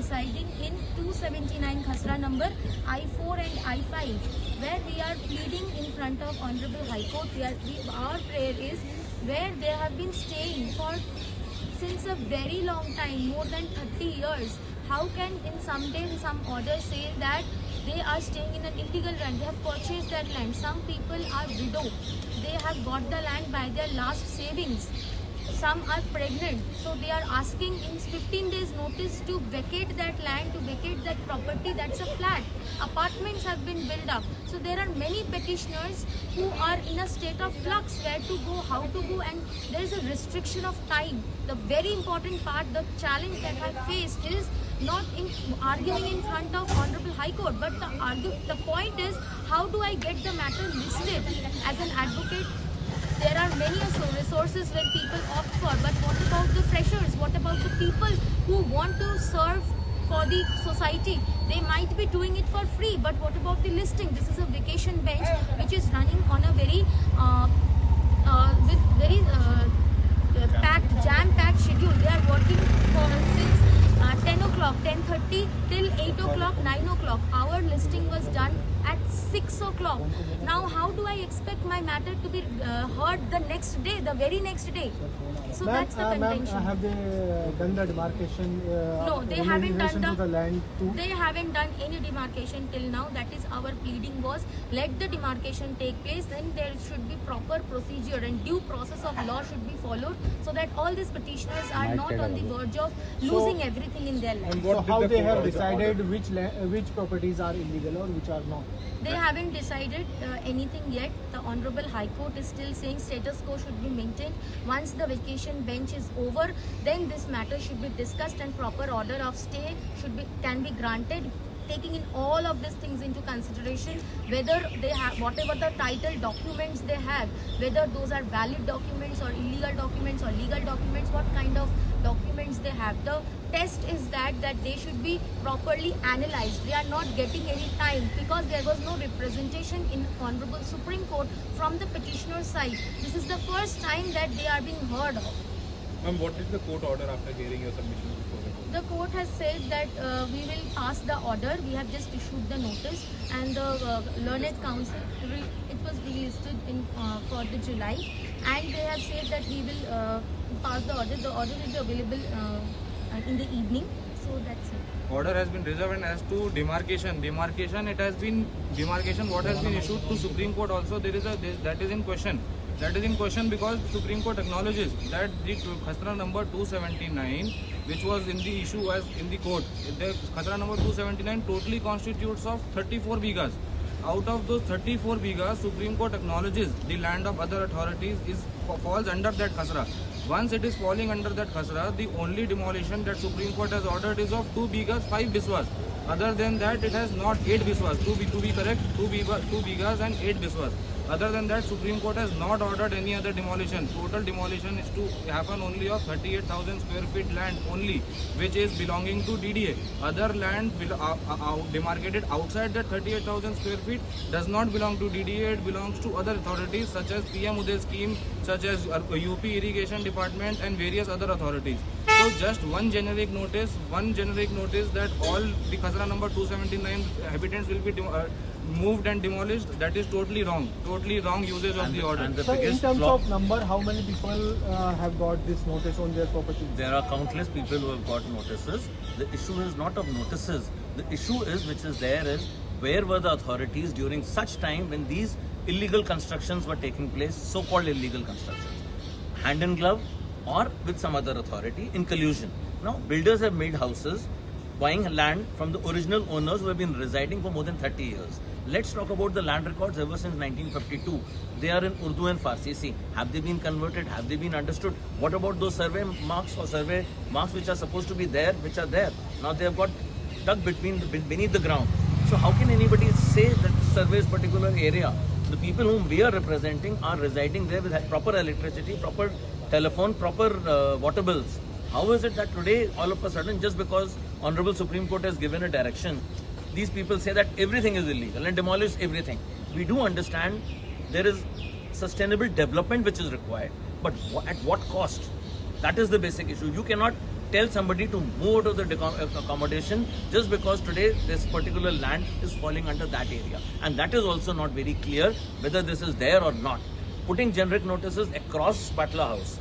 residing in 279 Khasra number I4 and I5, where we are pleading in front of Honorable High Court. Our prayer is where they have been staying for since a very long time, more than 30 years. How can in some day some order say that they are staying in an illegal land? They have purchased that land. Some people are widow. They have got the land by their last savings. Some are pregnant, so they are asking in 15 days notice to vacate that land, to vacate that property. That's a flat. Apartments have been built up. So there are many petitioners who are in a state of flux, where to go, how to go, and there is a restriction of time. The very important part, the challenge that I faced is not in arguing in front of Honorable High Court, but the point is, how do I get the matter listed as an advocate? There are many resources where people opt for, but what about the freshers? What about the people who want to serve for the society? They might be doing it for free, but what about the listing? This is a vacation bench which is running on a very with very jam-packed schedule. They are working for since 10 o'clock, 10:30 till 8 o'clock, 9 o'clock. Our listing was done at 6 o'clock. Now, how do I expect my matter to be heard the next day, the very next day? So that's the contention. Have they done the demarcation? No, they haven't done the land too? They haven't done any demarcation till now. That is our pleading was, let the demarcation take place. Then there should be proper procedure and due process of law should be followed, so that all these petitioners are not on the verge of losing everything in their life. So how they have decided which properties are illegal or which are not? They haven't decided anything yet. The Honorable High Court is still saying status quo should be maintained. Once the vacation bench is over, then this matter should be discussed and proper order of stay can be granted, taking in all of these things into consideration, whether they have whatever the title documents they have, whether those are valid documents or illegal documents or legal documents, what kind of documents they have. The test is that they should be properly analyzed. They are not getting any time because there was no representation in Honorable Supreme Court from the petitioner side. This is the first time that they are being heard of. Ma'am, what did the court order after hearing your submission before the court? The court has said that we will pass the order. We have just issued the notice, and the Learned Council, it was released in for the July, and they have said that we will pass the order. The order will be available in the evening. So that's it. Order has been reserved, and as to demarcation, it has been demarcation. What has been issued to Supreme Court also, that is in question. That is in question because Supreme Court acknowledges that the Khasra number 279, which was in the issue as in the court, the Khasra number 279 totally constitutes of 34 bighas. Out of those 34 bighas, Supreme Court acknowledges the land of other authorities falls under that Khasra. Once it is falling under that Khasra, the only demolition that Supreme Court has ordered is of 2 bighas, 5 biswas. Other than that, it has not 8 biswas. To be correct, 2 bighas and 8 biswas. Other than that, Supreme Court has not ordered any other demolition. Total demolition is to happen only of 38,000 square feet land only, which is belonging to DDA. Other land demarcated outside that 38,000 square feet does not belong to DDA. It belongs to other authorities such as PM Uday scheme, such as UP Irrigation Department and various other authorities. So just one generic notice that all the Khasra number 279 habitants will be moved and demolished, that is totally wrong usage of the order. So in terms of number, how many people have got this notice on their property? There are countless people who have got notices. The issue is not of notices. The issue is, where were the authorities during such time when these illegal constructions were taking place, so-called illegal constructions? Hand in glove or with some other authority in collusion. Now, builders have made houses, buying land from the original owners who have been residing for more than 30 years. Let's talk about the land records ever since 1952. They are in Urdu and Farsi. See, have they been converted? Have they been understood? What about those survey marks which are supposed to be there, which are there? Now they have got dug beneath the ground. So how can anybody say that surveys particular area? The people whom we are representing are residing there with proper electricity, proper telephone, proper water bills. How is it that today, all of a sudden, just because Honorable Supreme Court has given a direction, these people say that everything is illegal and demolish everything? We do understand there is sustainable development which is required, but at what cost? That is the basic issue. You cannot tell somebody to move out of the accommodation just because today this particular land is falling under that area. And that is also not very clear whether this is there or not. Putting generic notices across Patla House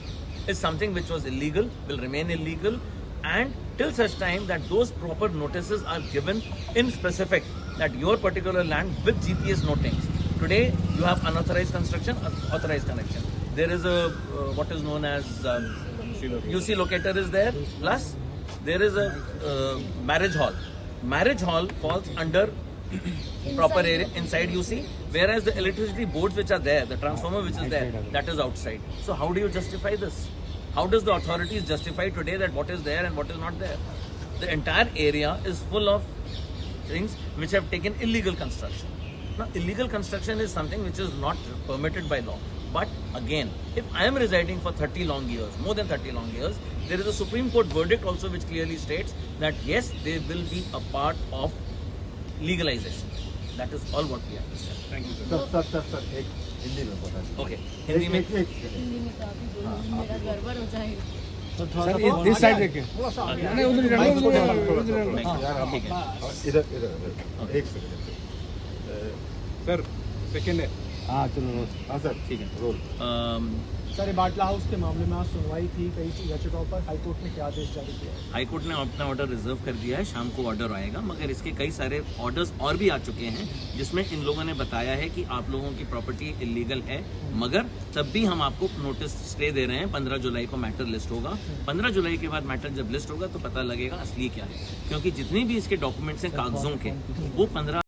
is something which was illegal, will remain illegal, and till such time that those proper notices are given in specific that your particular land with GPS notings. Today you have unauthorized construction, authorized connection. There is a what is known as UC locator is there, plus there is a marriage hall. Marriage hall falls under proper area inside UC, whereas the electricity boards which are there, the transformer which is there, that is outside. So how do you justify this? How does the authorities justify today that what is there and what is not there? The entire area is full of things which have taken illegal construction. Now, illegal construction is something which is not permitted by law. But again, if I am residing for 30 long years, more than 30 long years, there is a Supreme Court verdict also which clearly states that yes, they will be a part of legalization. That is all what we understand. Thank you, sir. Sir एक हिंदी में बता दीजिए। Okay. Hindi में हिंदी में तो आप ही बोलो, मेरा गड़बड़ हो जाएगा। सर थोड़ा सा इस साइड देखिए। नहीं, उधर ठीक है। इधर एक सेकंड सर सेकंड है। हाँ चलो हाँ सर ठीक है। रोल सर बाटला हाउस के मामले में आज सुनवाई थी कई याचिकाओं पर, हाईकोर्ट ने क्या आदेश जारी किया? हाईकोर्ट ने अपना ऑर्डर रिजर्व कर दिया है, शाम को ऑर्डर आएगा, मगर इसके कई सारे ऑर्डर्स और भी आ चुके हैं जिसमें इन लोगों ने बताया है कि आप लोगों की प्रॉपर्टी इलीगल है, मगर तब भी हम आपको नोटिस स्टे दे रहे हैं। 15 जुलाई को मैटर लिस्ट होगा। 15 जुलाई के बाद मैटर जब लिस्ट होगा तो पता लगेगा असली क्या है, क्योंकि जितनी भी इसके डॉक्यूमेंट्स हैं कागजों के, वो 15